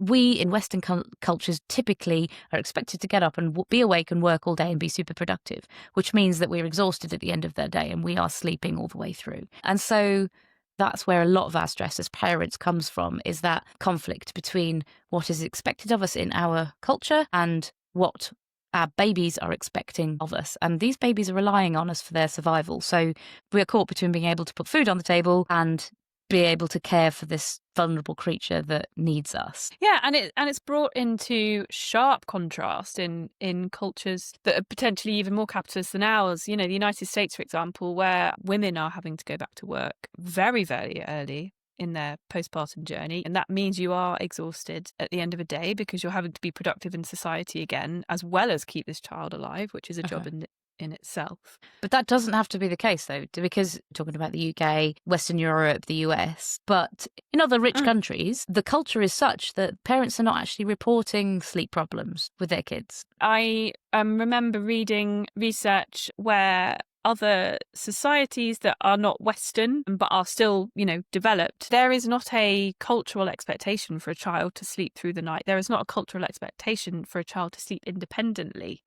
we in Western cultures typically are expected to get up and be awake and work all day and be super productive, which means that we're exhausted at the end of their day and we are sleeping all the way through. And so that's where a lot of our stress as parents comes from, is that conflict between what is expected of us in our culture and what our babies are expecting of us. And these babies are relying on us for their survival. So we're caught between being able to put food on the table and be able to care for this vulnerable creature that needs us. Yeah, and it's brought into sharp contrast in cultures that are potentially even more capitalist than ours. You know, the United States, for example, where women are having to go back to work very, very early in their postpartum journey. And that means you are exhausted at the end of a day because you're having to be productive in society again, as well as keep this child alive, which is a job in itself. But that doesn't have to be the case, though, because talking about the UK, Western Europe, the US, but in other rich countries, the culture is such that parents are not actually reporting sleep problems with their kids. I remember reading research where other societies that are not Western but are still, developed, there is not a cultural expectation for a child to sleep through the night. There is not a cultural expectation for a child to sleep independently